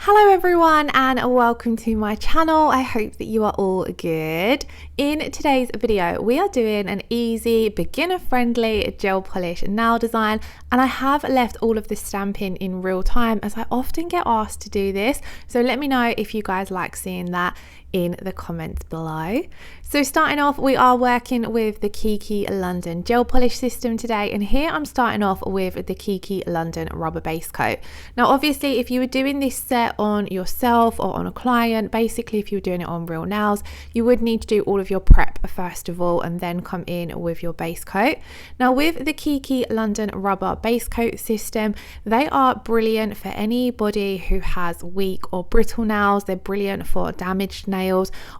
Hello everyone and welcome to my channel. I hope that you are all good. In today's video we are doing an easy beginner friendly gel polish nail design, and I have left all of the stamping in real time as I often get asked to do this, so let me know if you guys like seeing that in the comments below. So starting off, we are working with the Kiki London gel polish system today, and here I'm starting off with the Kiki London rubber base coat. Now obviously if you were doing this set on yourself or on a client, basically if you were doing it on real nails, you would need to do all of your prep first of all and then come in with your base coat. Now with the Kiki London rubber base coat system, they are brilliant for anybody who has weak or brittle nails. They're brilliant for damaged nails.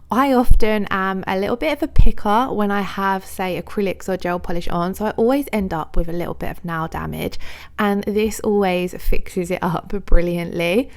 I often am a little bit of a picker when I have, say, acrylics or gel polish on, so I always end up with a little bit of nail damage, and this always fixes it up brilliantly.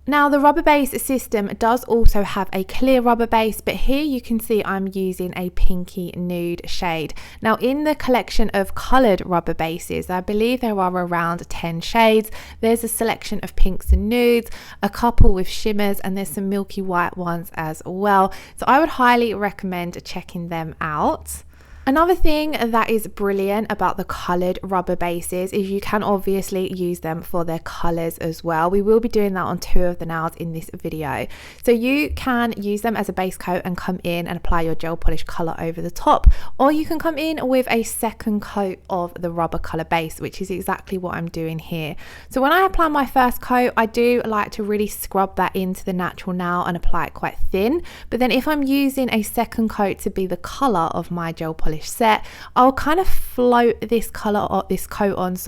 Now the rubber base system does also have a clear rubber base, but here you can see I'm using a pinky nude shade. Now in the collection of coloured rubber bases, I believe there are around 10 shades. There's a selection of pinks and nudes, a couple with shimmers, and there's some milky white ones as well. So I would highly recommend checking them out. Another thing that is brilliant about the coloured rubber bases is you can obviously use them for their colours as well. We will be doing that on 2 of the nails in this video. So you can use them as a base coat and come in and apply your gel polish colour over the top, or you can come in with a second coat of the rubber colour base, which is exactly what I'm doing here. So when I apply my first coat, I do like to really scrub that into the natural nail and apply it quite thin, but then if I'm using a second coat to be the colour of my gel polish set, I'll kind of float this color or this coat on,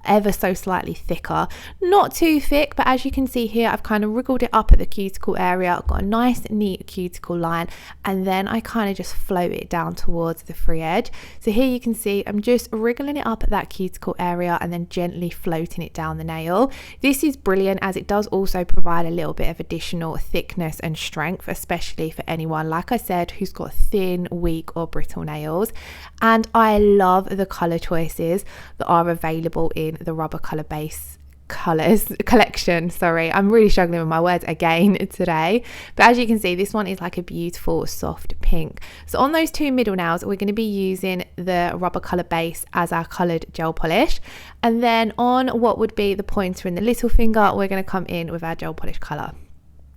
ever so slightly thicker, not too thick, but as you can see here I've kind of wriggled it up at the cuticle area. I've got a nice neat cuticle line, and then I kind of just float it down towards the free edge. So here you can see I'm just wriggling it up at that cuticle area and then gently floating it down the nail. This is brilliant as it does also provide a little bit of additional thickness and strength, especially for anyone, like I said, who's got thin, weak or brittle nails. And I love the color choices that are available in the rubber color base colors collection. I'm really struggling with my words again today, but as you can see this one is like a beautiful soft pink. So on those 2 middle nails we're going to be using the rubber color base as our colored gel polish, and then on what would be the pointer and the little finger we're going to come in with our gel polish color.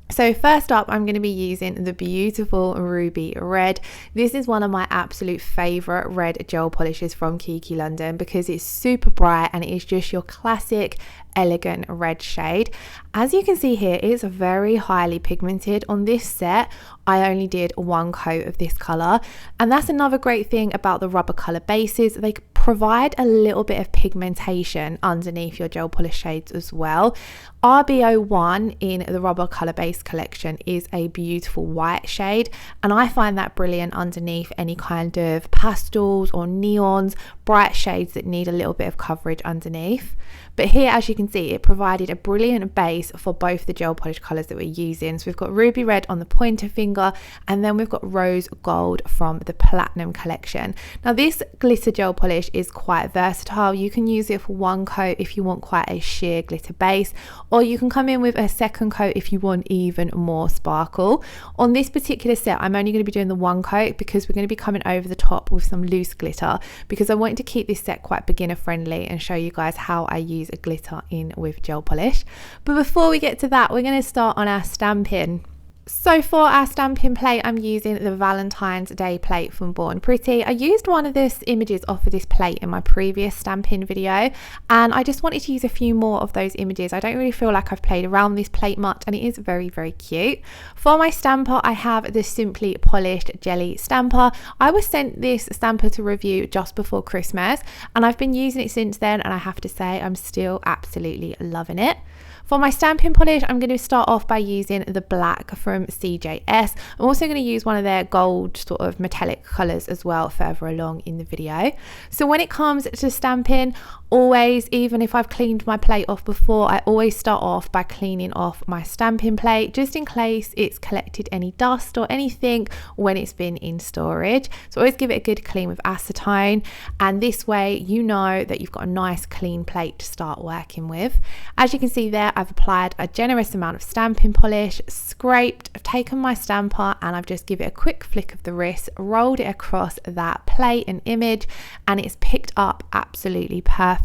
So first up, I'm going to be using the beautiful ruby red. This is one of my absolute favorite red gel polishes from Kiki London because it's super bright and it is just your classic elegant red shade. As you can see here, it's very highly pigmented. On this set I only did 1 coat of this color, and that's another great thing about the rubber color bases. They provide a little bit of pigmentation underneath your gel polish shades as well. RB01 in the rubber color base collection is a beautiful white shade, and I find that brilliant underneath any kind of pastels or neons, bright shades that need a little bit of coverage underneath. But here, as you can see, it provided a brilliant base for both the gel polish colors that we're using. So we've got ruby red on the pointer finger, and then we've got rose gold from the platinum collection. Now this glitter gel polish is quite versatile. You can use it for 1 coat if you want quite a sheer glitter base, or you can come in with a second coat if you want even more sparkle. On this particular set I'm only going to be doing the 1 coat because we're going to be coming over the top with some loose glitter, because I wanted to keep this set quite beginner friendly and show you guys how I use a glitter in with gel polish. But before we get to that, we're going to start on our stamping. So for our stamping plate, I'm using the Valentine's Day plate from Born Pretty. I used one of this images off of this plate in my previous stamping video, and I just wanted to use a few more of those images. I don't really feel like I've played around this plate much, and it is very, very cute. For my stamper, I have the Simply Polished Jelly Stamper. I was sent this stamper to review just before Christmas, and I've been using it since then, and I have to say I'm still absolutely loving it. For my stamping polish, I'm going to start off by using the black from CJS. I'm also going to use one of their gold sort of metallic colours as well further along in the video. So when it comes to stamping, Always, even if I've cleaned my plate off before, I always start off by cleaning off my stamping plate just in case it's collected any dust or anything when it's been in storage. So always give it a good clean with acetone, and this way you know that you've got a nice clean plate to start working with. As you can see there, I've applied a generous amount of stamping polish, scraped, I've taken my stamper and I've just given it a quick flick of the wrist, rolled it across that plate and image, and it's picked up absolutely perfectly.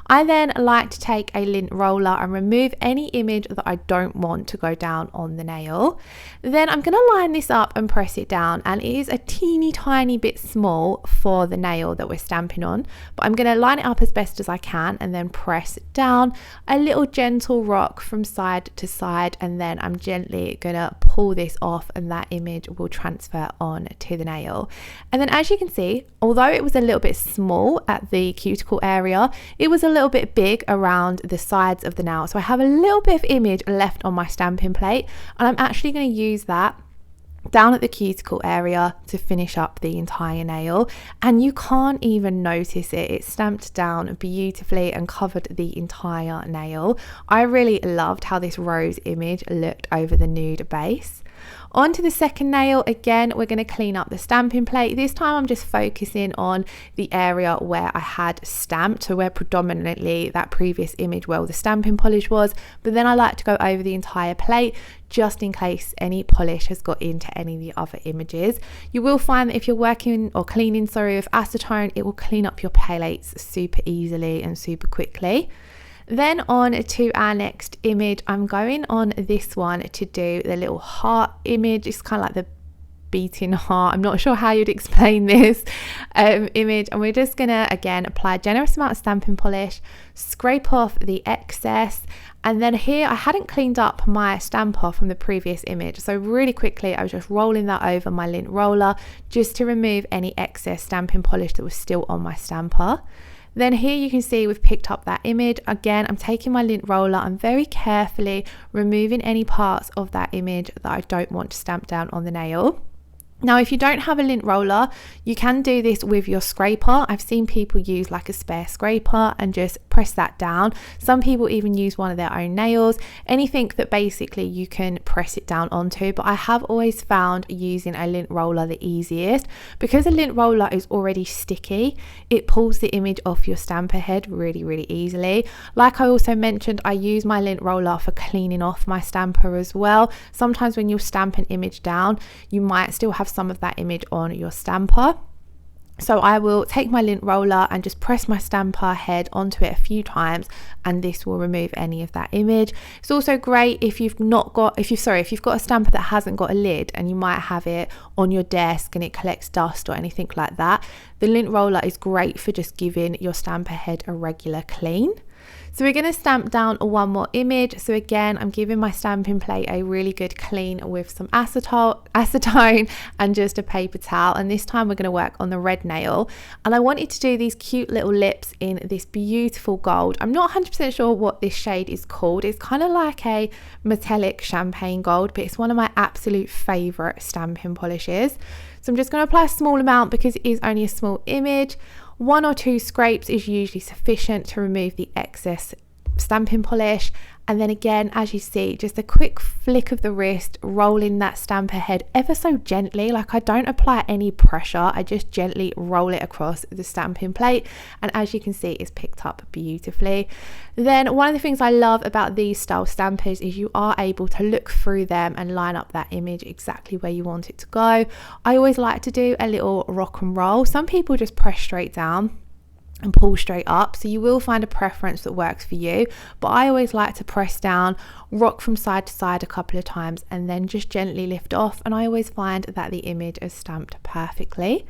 I then like to take a lint roller and remove any image that I don't want to go down on the nail. Then I'm going to line this up and press it down, and it is a teeny tiny bit small for the nail that we're stamping on, but I'm going to line it up as best as I can and then press down, a little gentle rock from side to side, and then I'm gently going to pull this off and that image will transfer on to the nail. And then as you can see, although it was a little bit small at the cuticle area, it was a little bit big around the sides of the nail. So I have a little bit of image left on my stamping plate, and I'm actually going to use that down at the cuticle area to finish up the entire nail, and you can't even notice it. It's stamped down beautifully and covered the entire nail. I really loved how this rose image looked over the nude base. On to the second nail. Again, we're going to clean up the stamping plate. This time I'm just focusing on the area where I had stamped, so where predominantly that previous image, well, the stamping polish was, but then I like to go over the entire plate just in case any polish has got into any of the other images. You will find that if you're working or cleaning, with acetone, it will clean up your plates super easily and super quickly. Then on to our next image, I'm going on this one to do the little heart image. It's kind of like the beating heart, I'm not sure how you'd explain this image, and we're just gonna again apply a generous amount of stamping polish, scrape off the excess, and then here I hadn't cleaned up my stamper from the previous image, so really quickly I was just rolling that over my lint roller just to remove any excess stamping polish that was still on my stamper. Then here you can see we've picked up that image. Again, I'm taking my lint roller, I'm very carefully removing any parts of that image that I don't want to stamp down on the nail. Now, if you don't have a lint roller, you can do this with your scraper. I've seen people use like a spare scraper and just press that down. Some people even use one of their own nails, anything that basically you can press it down onto. But I have always found using a lint roller the easiest, because a lint roller is already sticky. It pulls the image off your stamper head really, really easily. Like I also mentioned, I use my lint roller for cleaning off my stamper as well. Sometimes when you stamp an image down, you might still have some of that image on your stamper. So I will take my lint roller and just press my stamper head onto it a few times, and this will remove any of that image. It's also great if you've got a stamper that hasn't got a lid and you might have it on your desk and it collects dust or anything like that. The lint roller is great for just giving your stamper head a regular clean. So we're going to stamp down one more image. So again, I'm giving my stamping plate a really good clean with some acetone and just a paper towel. And this time we're going to work on the red nail. And I wanted to do these cute little lips in this beautiful gold. I'm not 100% sure what this shade is called. It's kind of like a metallic champagne gold, but it's one of my absolute favorite stamping polishes. So I'm just going to apply a small amount because it is only a small image. 1 or 2 scrapes is usually sufficient to remove the excess stamping polish, and then again, as you see, just a quick flick of the wrist, rolling that stamper head ever so gently. Like, I don't apply any pressure, I just gently roll it across the stamping plate, and as you can see, it's picked up beautifully. Then one of the things I love about these style stampers is you are able to look through them and line up that image exactly where you want it to go. I always like to do a little rock and roll. Some people just press straight down and pull straight up, so you will find a preference that works for you, but I always like to press down, rock from side to side a couple of times, and then just gently lift off, and I always find that the image is stamped perfectly.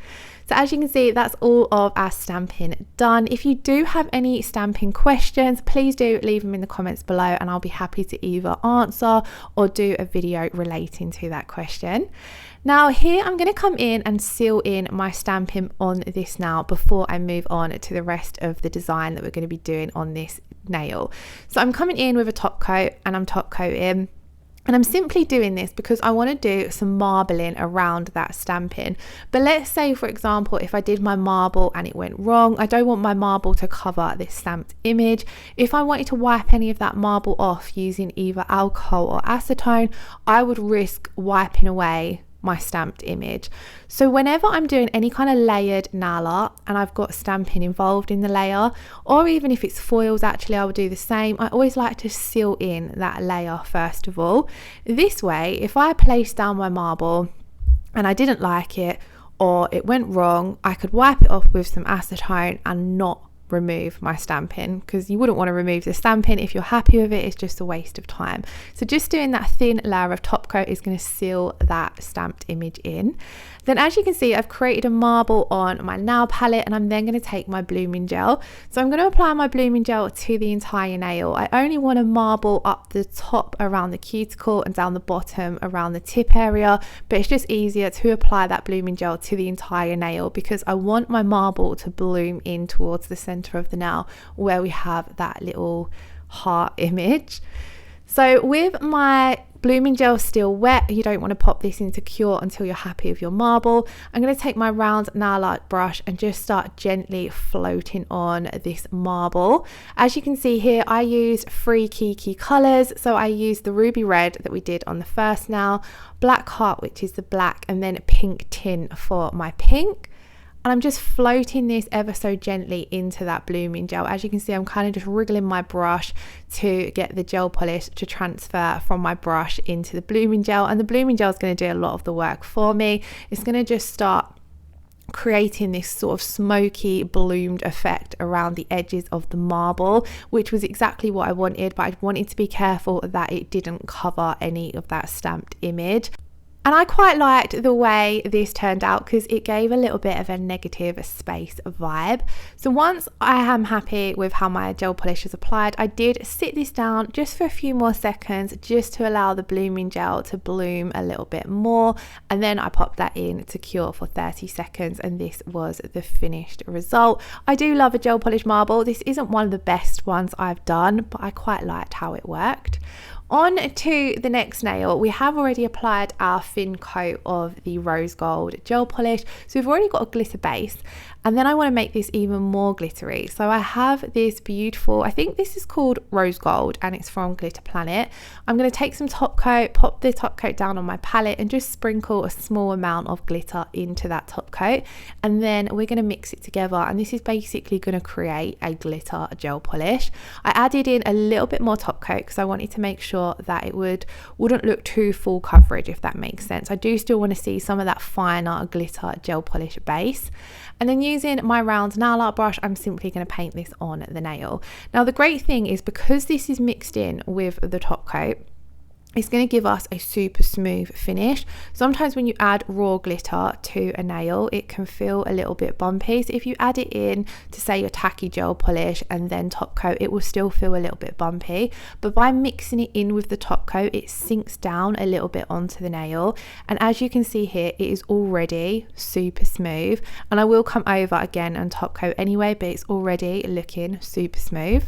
So as you can see, that's all of our stamping done. If you do have any stamping questions, please do leave them in the comments below, and I'll be happy to either answer or do a video relating to that question. Now here I'm going to come in and seal in my stamping on this now before I move on to the rest of the design that we're going to be doing on this nail. So I'm coming in with a top coat and I'm top coating. And I'm simply doing this because I want to do some marbling around that stamping. But let's say, for example, if I did my marble and it went wrong, I don't want my marble to cover this stamped image. If I wanted to wipe any of that marble off using either alcohol or acetone, I would risk wiping away my stamped image. So whenever I'm doing any kind of layered nail art and I've got stamping involved in the layer, or even if it's foils, actually I would do the same. I always like to seal in that layer first of all. This way, if I place down my marble and I didn't like it or it went wrong, I could wipe it off with some acetone and not remove my stamping, because you wouldn't want to remove the stamping if you're happy with it. It's just a waste of time. So just doing that thin layer of top coat is going to seal that stamped image in. Then as you can see, I've created a marble on my nail palette, and I'm then going to take my blooming gel. So I'm going to apply my blooming gel to the entire nail. I only want to marble up the top around the cuticle and down the bottom around the tip area, but it's just easier to apply that blooming gel to the entire nail because I want my marble to bloom in towards the center of the nail where we have that little heart image. So with my blooming gel still wet, you don't want to pop this into cure until you're happy with your marble. I'm going to take my round nail art brush and just start gently floating on this marble. As you can see here, I use 3 Kiki colours. So I used the ruby red that we did on the first nail, black heart, which is the black, and then pink tint for my pink. And I'm just floating this ever so gently into that blooming gel. As you can see, I'm kind of just wriggling my brush to get the gel polish to transfer from my brush into the blooming gel. And the blooming gel is going to do a lot of the work for me. It's going to just start creating this sort of smoky bloomed effect around the edges of the marble, which was exactly what I wanted, but I wanted to be careful that it didn't cover any of that stamped image. And I quite liked the way this turned out because it gave a little bit of a negative space vibe. So once I am happy with how my gel polish is applied, I did sit this down just for a few more seconds just to allow the blooming gel to bloom a little bit more. And then I popped that in to cure for 30 seconds and this was the finished result. I do love a gel polish marble. This isn't one of the best ones I've done, but I quite liked how it worked. On to the next nail, we have already applied our thin coat of the rose gold gel polish. So we've already got a glitter base, and then I want to make this even more glittery. So I have this beautiful, I think this is called rose gold and it's from Glitter Planet. I'm going to take some top coat, pop the top coat down on my palette and just sprinkle a small amount of glitter into that top coat. And then we're going to mix it together. And this is basically going to create a glitter gel polish. I added in a little bit more top coat because I wanted to make sure that it wouldn't look too full coverage, if that makes sense. I do still want to see some of that finer glitter gel polish base. And then using my round nail art brush, I'm simply going to paint this on the nail. Now the great thing is because this is mixed in with the top coat, it's going to give us a super smooth finish. Sometimes when you add raw glitter to a nail, it can feel a little bit bumpy. So if you add it in to say your tacky gel polish and then top coat, it will still feel a little bit bumpy. But by mixing it in with the top coat, it sinks down a little bit onto the nail. And as you can see here, it is already super smooth. And I will come over again and top coat anyway, but it's already looking super smooth.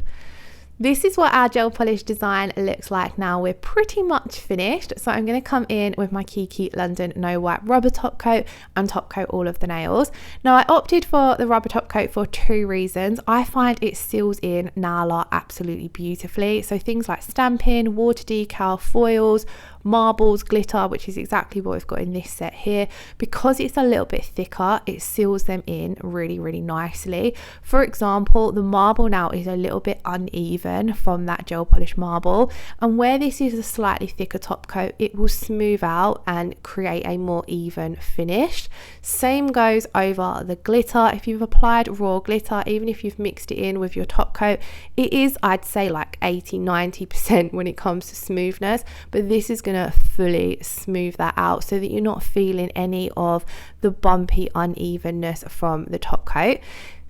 This is what our gel polish design looks like now. We're pretty much finished. So I'm going to come in with my Kiki London No Wipe rubber top coat and top coat all of the nails. Now I opted for the rubber top coat for 2 reasons. I find it seals in nail art absolutely beautifully. So things like stamping, water decal, foils, marbles, glitter, which is exactly what we've got in this set here. Because it's a little bit thicker, it seals them in really, really nicely. For example, the marble now is a little bit uneven from that gel polish marble, and where this is a slightly thicker top coat, it will smooth out and create a more even finish. Same goes over the glitter. If you've applied raw glitter, even if you've mixed it in with your top coat, it is, I'd say, like 80-90% when it comes to smoothness, but this is going to fully smooth that out so that you're not feeling any of the bumpy unevenness from the top coat.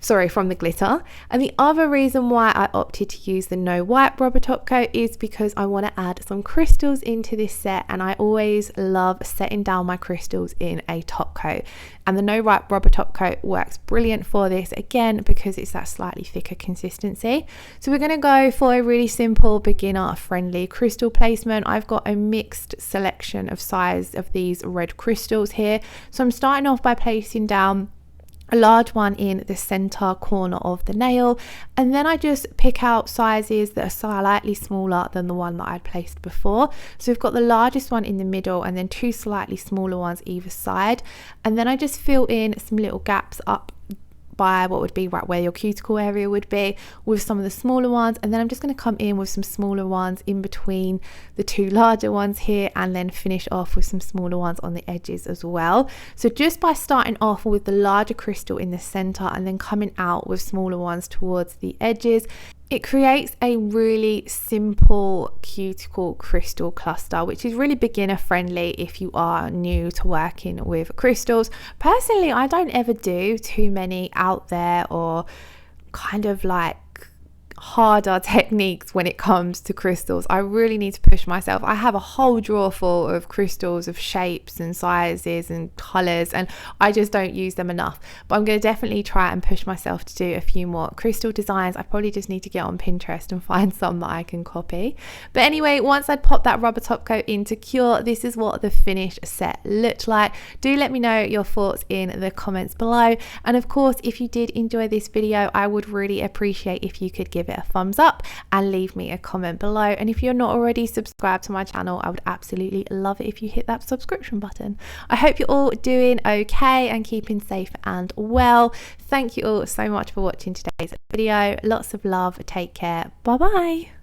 from the glitter. And the other reason why I opted to use the no wipe rubber top coat is because I want to add some crystals into this set, and I always love setting down my crystals in a top coat, and the no wipe rubber top coat works brilliant for this, again because it's that slightly thicker consistency. So we're going to go for a really simple beginner friendly crystal placement. I've got a mixed selection of size of these red crystals here, so I'm starting off by placing down a large one in the center corner of the nail, and then I just pick out sizes that are slightly smaller than the one that I'd placed before. So we've got the largest one in the middle and then two slightly smaller ones either side, and then I just fill in some little gaps up by what would be right where your cuticle area would be with some of the smaller ones, and then I'm just going to come in with some smaller ones in between the two larger ones here, and then finish off with some smaller ones on the edges as well. So just by starting off with the larger crystal in the center and then coming out with smaller ones towards the edges, it creates a really simple cuticle crystal cluster, which is really beginner friendly if you are new to working with crystals. Personally, I don't ever do too many out there or kind of like harder techniques when it comes to crystals. I really need to push myself. I have a whole drawer full of crystals of shapes and sizes and colors, and I just don't use them enough. But I'm going to definitely try and push myself to do a few more crystal designs. I probably just need to get on Pinterest and find some that I can copy. But anyway, once I'd popped that rubber top coat in to cure, this is what the finished set looked like. Do let me know your thoughts in the comments below, and of course if you did enjoy this video, I would really appreciate if you could give it a thumbs up and leave me a comment below. And if you're not already subscribed to my channel, I would absolutely love it if you hit that subscription button. I hope you're all doing okay and keeping safe and well. Thank you all so much for watching today's video. Lots of love. Take care. Bye bye.